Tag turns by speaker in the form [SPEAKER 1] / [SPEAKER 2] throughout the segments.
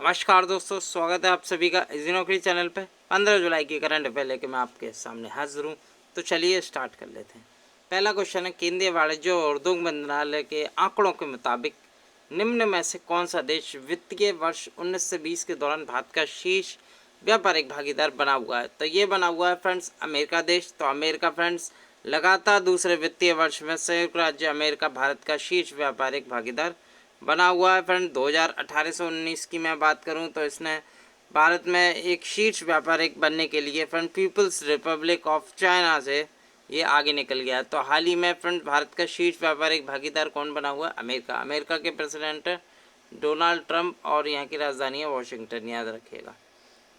[SPEAKER 1] नमस्कार दोस्तों, स्वागत है आप सभी का इजी नौकरी चैनल पे। 15 जुलाई की करंट अफेयर लेके मैं आपके सामने हाजिर हूँ। तो चलिए स्टार्ट कर लेते हैं। पहला क्वेश्चन है, केंद्रीय वाणिज्य और उद्योग मंत्रालय के आंकड़ों के मुताबिक निम्न में से कौन सा देश वित्तीय वर्ष 19 से 20 के दौरान भारत का शीर्ष व्यापारिक भागीदार बना हुआ है? तो ये बना हुआ है फ्रेंड्स अमेरिका देश। तो अमेरिका फ्रेंड्स लगातार दूसरे वित्तीय वर्ष में संयुक्त राज्य अमेरिका भारत का शीर्ष व्यापारिक भागीदार बना हुआ है। फ्रेंड 2018 से 19 की मैं बात करूं तो इसने भारत में एक शीर्ष व्यापारिक बनने के लिए friend People's Republic of China से ये आगे निकल गया। तो हाल ही में फ्रेंड भारत का शीर्ष व्यापारिक भागीदार कौन बना हुआ है? अमेरिका। अमेरिका के प्रेसिडेंट डोनाल्ड ट्रंप और यहाँ की राजधानी है वॉशिंगटन, याद रखिएगा।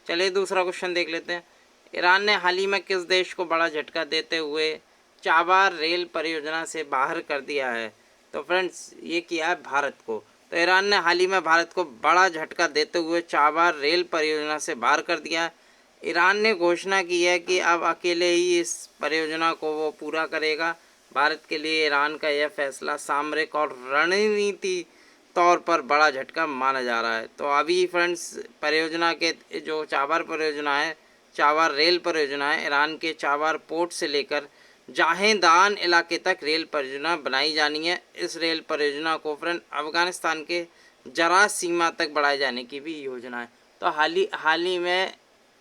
[SPEAKER 1] चलिए दूसरा क्वेश्चन देख लेते हैं। ईरान ने हाल ही में किस देश को बड़ा झटका देते हुए चाबार रेल परियोजना से बाहर कर दिया है? तो फ्रेंड्स ये किया है भारत को। तो ईरान ने हाल ही में भारत को बड़ा झटका देते हुए चाबार रेल परियोजना से बाहर कर दिया है। ईरान ने घोषणा की है कि अब अकेले ही इस परियोजना को वो पूरा करेगा। भारत के लिए ईरान का यह फैसला सामरिक और रणनीति तौर पर बड़ा झटका माना जा रहा है। तो अभी फ्रेंड्स परियोजना के जो चाबार परियोजना है, चाबार रेल परियोजना है, ईरान के चाबार पोर्ट से लेकर जाहेदान इलाके तक रेल परियोजना बनाई जानी है। इस रेल परियोजना को फ्रेंड अफगानिस्तान के जरास सीमा तक बढ़ाए जाने की भी योजना है। तो हाल ही में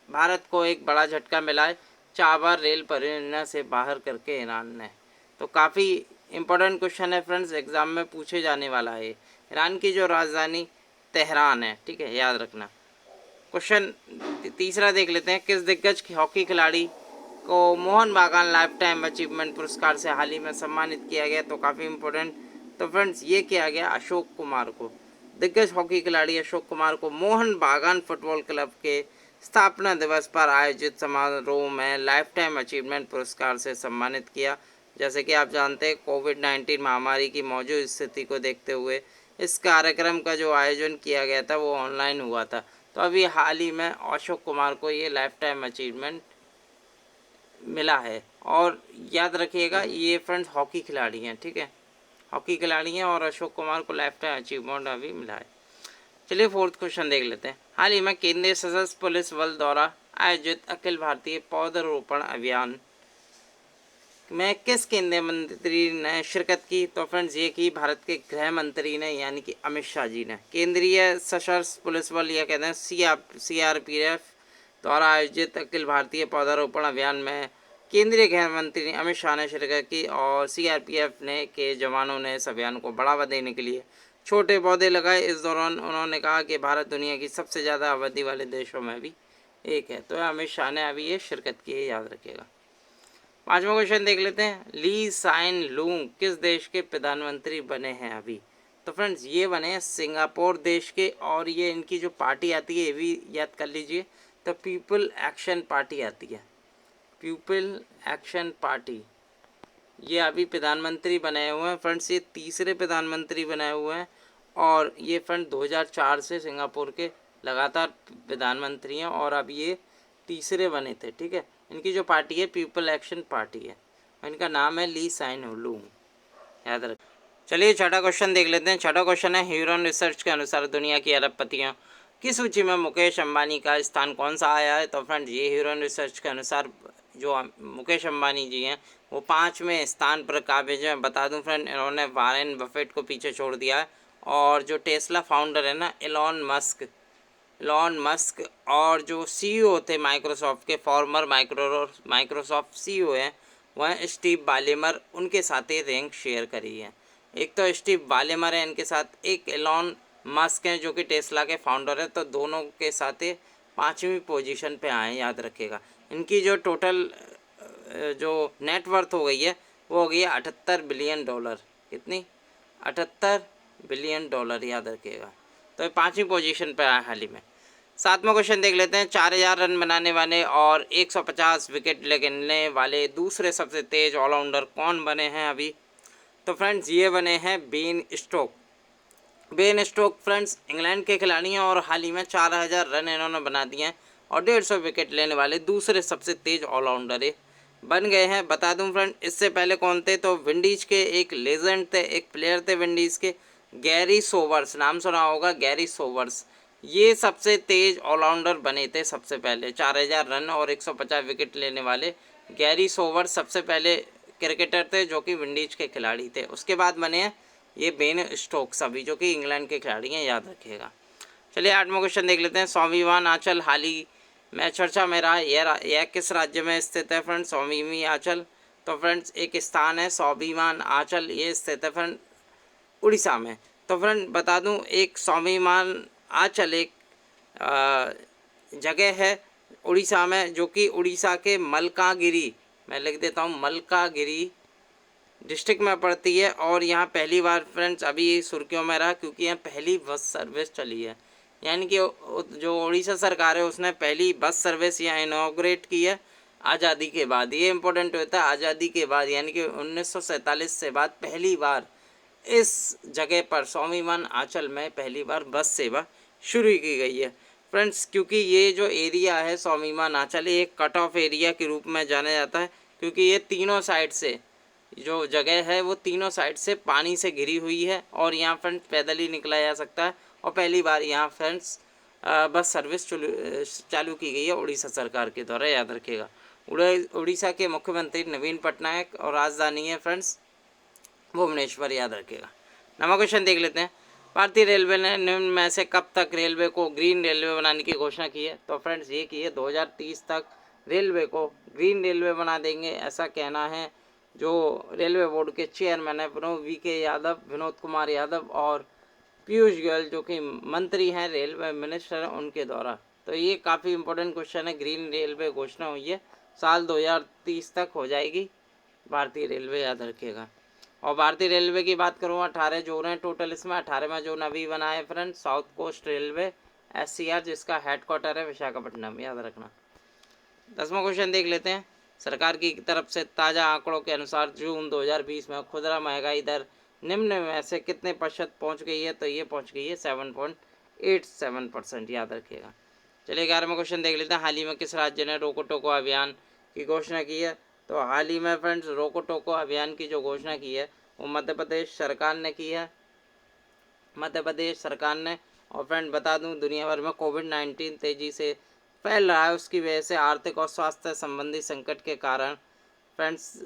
[SPEAKER 1] भारत को एक बड़ा झटका मिला है चाबार रेल परियोजना से बाहर करके ईरान ने। तो काफ़ी इम्पोर्टेंट क्वेश्चन है फ्रेंड्स, एग्जाम में पूछे जाने वाला है। ईरान की जो राजधानी तेहरान है, ठीक है, याद रखना। क्वेश्चन तीसरा देख लेते हैं। किस दिग्गज हॉकी खिलाड़ी को मोहन बागान लाइफ टाइम अचीवमेंट पुरस्कार से हाल ही में सम्मानित किया गया? तो काफ़ी इम्पोर्टेंट। तो फ्रेंड्स ये किया गया अशोक कुमार को। दिग्गज हॉकी खिलाड़ी अशोक कुमार को मोहन बागान फुटबॉल क्लब के स्थापना दिवस पर आयोजित समारोह में लाइफ टाइम अचीवमेंट पुरस्कार से सम्मानित किया। जैसे कि आप जानते हैं कोविड-19 महामारी की मौजूद स्थिति को देखते हुए इस कार्यक्रम का जो आयोजन किया गया था वो ऑनलाइन हुआ था। तो अभी हाल ही में अशोक कुमार को ये लाइफ टाइम अचीवमेंट मिला है। और याद रखिएगा ये फ्रेंड्स हॉकी खिलाड़ी हैं, ठीक है, हॉकी खिलाड़ी हैं और अशोक कुमार को लाइफ टाइम अचीवमेंट अभी मिला है। चलिए फोर्थ क्वेश्चन देख लेते हैं। हाल ही में केंद्रीय सशस्त्र पुलिस बल द्वारा आयोजित अखिल भारतीय पौधरोपण अभियान में किस केंद्रीय मंत्री ने शिरकत की? तो फ्रेंड्स ये की भारत के गृह मंत्री ने, यानी कि अमित शाह जी ने। केंद्रीय सशस्त्र पुलिस बल या कहते हैं CRPF द्वारा आयोजित अखिल भारतीय पौधारोपण अभियान में केंद्रीय गृह मंत्री अमित शाह ने शिरकत की और CRPF ने के जवानों ने इस अभियान को बढ़ावा देने के लिए छोटे पौधे लगाए। इस दौरान उन्होंने कहा कि भारत दुनिया की सबसे ज़्यादा आबादी वाले देशों में भी एक है। तो अमित शाह ने अभी ये शिरकत की है, याद रखिएगा। पांचवा क्वेश्चन देख लेते हैं। ली साइन लूंग किस देश के प्रधानमंत्री बने हैं अभी? तो फ्रेंड्स ये बने हैं सिंगापुर देश के। और ये इनकी जो पार्टी आती है ये भी याद कर लीजिए, तो पीपल एक्शन पार्टी आती है, पीपल एक्शन पार्टी। ये अभी प्रधानमंत्री बनाए हुए हैं फ्रेंड्स, ये तीसरे प्रधानमंत्री बनाए हुए हैं। और ये फ्रेंड 2004 से सिंगापुर के लगातार प्रधानमंत्री हैं और अब ये तीसरे बने थे, ठीक है। इनकी जो पार्टी है पीपल एक्शन पार्टी है, इनका नाम है ली साइन लूंग, याद रख। चलिए छठा क्वेश्चन देख लेते हैं। छठा क्वेश्चन है, ह्यूरन रिसर्च के अनुसार दुनिया की अरबपतियों की सूची में मुकेश अंबानी का स्थान कौन सा आया है? तो फ्रेंड्स ये ह्यूरन रिसर्च के अनुसार जो मुकेश अंबानी जी हैं वो 5वें स्थान पर काबिज हैं। बता दूं फ्रेंड, इन्होंने वारेन बफेट को पीछे छोड़ दिया है। और जो टेस्ला फाउंडर है ना एलॉन मस्क और जो CEO थे माइक्रोसॉफ्ट के, फॉर्मर माइक्रोसॉफ्ट CEO हैं वह स्टीव बालेमर, उनके साथ ही रैंक शेयर करी है। एक तो स्टीव बालेमर है इनके साथ, एक एलॉन मस्क हैं जो कि टेस्ला के फाउंडर है। तो दोनों के साथ ही 5वीं पोजीशन पे आए हैं, याद रखिएगा। इनकी जो टोटल जो नेटवर्थ हो गई है वो हो गई है $78 बिलियन। कितनी? $78 बिलियन, याद रखिएगा। तो 5वीं पोजीशन पे आया हाल ही में। सातवां क्वेश्चन देख लेते हैं। 4000 रन बनाने वाले और 150 विकेट लेने वाले दूसरे सबसे तेज ऑलराउंडर कौन बने हैं अभी? तो फ्रेंड्स ये बने हैं बेन स्टोक फ्रेंड्स इंग्लैंड के खिलाड़ी हैं और हाल ही में 4000 रन इन्होंने बना दिए हैं और 150 विकेट लेने वाले दूसरे सबसे तेज ऑलराउंडर बन गए हैं। बता दूं फ्रेंड, इससे पहले कौन थे? तो विंडीज के एक लेजेंड थे, एक प्लेयर थे विंडीज़ के, गैरी सोवर्स, नाम सुना होगा, गैरी सोवर्स। ये सबसे तेज ऑलराउंडर बने थे सबसे पहले, 4000 रन और 150 विकेट लेने वाले गैरी सोबर सबसे पहले क्रिकेटर थे जो कि विंडीज के खिलाड़ी थे। उसके बाद बने हैं ये बेन स्टोक्स अभी, जो कि इंग्लैंड के खिलाड़ी हैं, याद रखिएगा। चलिए 8वां क्वेश्चन देख लेते हैं। स्वाभिमान आंचल हाल ही में चर्चा में रहा, यह किस राज्य में स्थित है फ्रेंड्स? स्वाभिमी आंचल, तो फ्रेंड्स एक स्थान है स्वाभिमान आंचल, ये स्थित है फ्रेंड उड़ीसा में। तो फ्रेंड बता दूं, एक स्वाभिमान आंचल एक जगह है उड़ीसा में, जो कि उड़ीसा के मलकागिरी, मैं लिख देता हूँ, मलकागिरी डिस्ट्रिक्ट में पड़ती है। और यहाँ पहली बार फ्रेंड्स अभी सुर्खियों में रहा क्योंकि यहाँ पहली बस सर्विस चली है, यानी कि जो उड़ीसा सरकार है उसने पहली बस सर्विस यहाँ इनॉग्रेट की है आज़ादी के बाद। ये इंपॉर्टेंट होता है, आज़ादी के बाद, यानी कि 1947 से बाद पहली बार इस जगह पर स्वाभिमान आंचल में पहली बार बस सेवा शुरू की गई है फ्रेंड्स। क्योंकि ये जो एरिया है स्वाभिमान आंचल, एक कट ऑफ एरिया के रूप में जाना जाता है, क्योंकि ये तीनों साइड से जो जगह है वो तीनों साइड से पानी से घिरी हुई है और यहाँ फ्रेंड्स पैदल ही निकला जा सकता है। और पहली बार यहाँ फ्रेंड्स बस सर्विस चालू की गई है उड़ीसा सरकार के द्वारा, याद रखिएगा। उड़ीसा के मुख्यमंत्री नवीन पटनायक और राजधानी है फ्रेंड्स भुवनेश्वर, याद रखिएगा। 9वां क्वेश्चन देख लेते हैं। भारतीय रेलवे ने निम्न में से कब तक रेलवे को ग्रीन रेलवे बनाने की घोषणा की है? तो फ्रेंड्स ये की है 2030 तक रेलवे को ग्रीन रेलवे बना देंगे, ऐसा कहना है जो रेलवे बोर्ड के चेयरमैन है VK यादव, विनोद कुमार यादव और पीयूष गोयल जो कि मंत्री हैं रेलवे मिनिस्टर, उनके द्वारा। तो ये काफ़ी इंपॉर्टेंट क्वेश्चन है। ग्रीन रेलवे घोषणा हुई है, साल 2030 तक हो जाएगी भारतीय रेलवे, याद रखिएगा। और भारतीय रेलवे की बात करूँ, 18 जोन हैं टोटल, इसमें 18वां जोन अभी बना है friend South Coast Railway SCR, जिसका हेडक्वार्टर है विशाखापट्टनम, याद रखना। 10वां क्वेश्चन देख लेते हैं। सरकार की तरफ से ताज़ा आंकड़ों के अनुसार जून 2020 में खुदरा महंगाई दर निम्न में से कितने प्रतिशत पहुँच गई है? तो ये पहुँच गई है 7.87%, याद रखिएगा। चलिए 11वां क्वेश्चन देख लेते हैं। हाल ही में किस राज्य ने रोको टोको अभियान की घोषणा की है? तो हाल ही में फ्रेंड्स रोको टोको अभियान की जो घोषणा की है वो मध्य प्रदेश सरकार ने की है, मध्य प्रदेश सरकार ने। और फ्रेंड बता दूं, दुनिया भर में कोविड-19 तेज़ी से फैल रहा है, उसकी वजह से आर्थिक और स्वास्थ्य संबंधी संकट के कारण फ्रेंड्स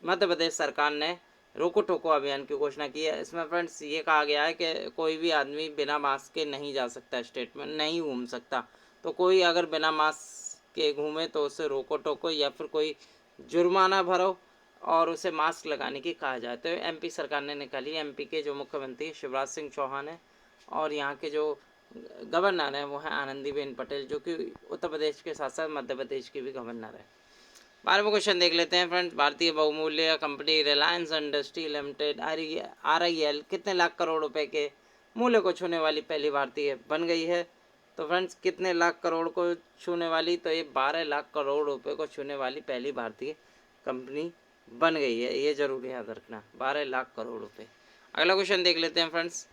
[SPEAKER 1] मध्य प्रदेश सरकार ने रोको टोको अभियान की घोषणा की है। इसमें फ्रेंड्स ये कहा गया है कि कोई भी आदमी बिना मास्क के नहीं जा सकता, स्टेट में नहीं घूम सकता। तो कोई अगर बिना मास्क के घूमे तो उसे रोको टोको या फिर कोई जुर्माना भरो और उसे मास्क लगाने की कहा जाए। तो MP सरकार ने निकाली। MP के जो मुख्यमंत्री शिवराज सिंह चौहान है और यहाँ के जो गवर्नर हैं वो हैं आनंदीबेन पटेल, जो कि उत्तर प्रदेश के साथ साथ मध्य प्रदेश की भी गवर्नर है। 12वां क्वेश्चन देख लेते हैं फ्रेंड्स। भारतीय बहुमूल्य company Reliance industry limited RIL कितने लाख करोड़ रुपए के मूल्य को छूने वाली पहली भारतीय बन गई है? तो फ्रेंड्स कितने लाख करोड़ को छूने वाली? तो ये 12 लाख करोड़ रुपए को छूने वाली पहली भारतीय कंपनी बन गई है, ये जरूर याद रखना, 12 लाख करोड़ रुपए। अगला क्वेश्चन देख लेते हैं फ्रेंड्स।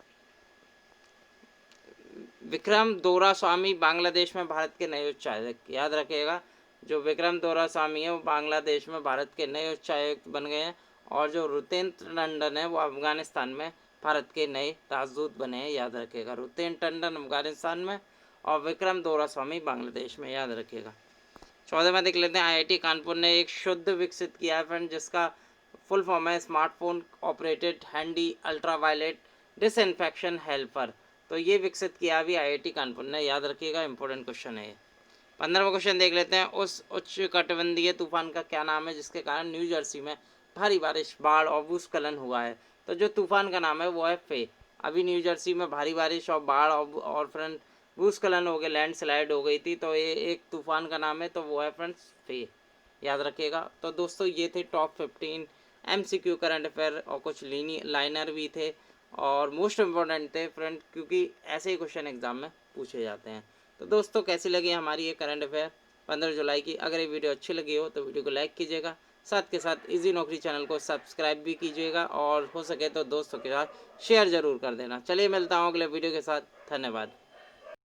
[SPEAKER 1] विक्रम दोरास्वामी बांग्लादेश में भारत के नए उच्चायुक्त, याद रखिएगा। जो विक्रम दोरास्वामी है वो बांग्लादेश में भारत के नए उच्चायुक्त बन गए हैं। और जो रुतेंद्र टंडन है वो अफगानिस्तान में भारत के नए राजदूत बने हैं, याद रखिएगा। रुतेंद्र टंडन अफगानिस्तान में और विक्रम दोरास्वामी बांग्लादेश में, याद रखिएगा। 14वां देख लेते हैं। IIT कानपुर ने एक शुद्ध विकसित किया है फ्रेंड, जिसका फुल फॉर्म है smartphone operated handy ultraviolet disinfection helper. तो ये विकसित किया अभी IIT कानपुर ने, याद रखिएगा, इंपॉर्टेंट क्वेश्चन है ये। 15वां क्वेश्चन देख लेते हैं। उस उष्णकटिबंधीय तूफान का क्या नाम है जिसके कारण न्यू जर्सी में भारी बारिश, बाढ़ और भूस्खलन हुआ है? तो जो तूफान का नाम है वो है फे। अभी न्यू जर्सी में भारी बारिश और बाढ़ और फ्रेंड भूस्खलन हो गए, लैंडस्लाइड हो गई थी। तो ये एक तूफान का नाम है, तो वो है फ्रेंड्स फे, याद रखिएगा। तो दोस्तों ये थे टॉप 15 MCQ करंट अफेयर और कुछ लाइनर भी थे और मोस्ट इम्पोर्टेंट थे फ्रेंड, क्योंकि ऐसे ही क्वेश्चन एग्जाम में पूछे जाते हैं। तो दोस्तों कैसी लगी हमारी ये करंट अफेयर 15 जुलाई की? अगर ये वीडियो अच्छी लगी हो तो वीडियो को लाइक कीजिएगा, साथ के साथ इजी नौकरी चैनल को सब्सक्राइब भी कीजिएगा और हो सके तो दोस्तों के साथ शेयर ज़रूर कर देना। चलिए मिलता हूँ अगले वीडियो के साथ, धन्यवाद।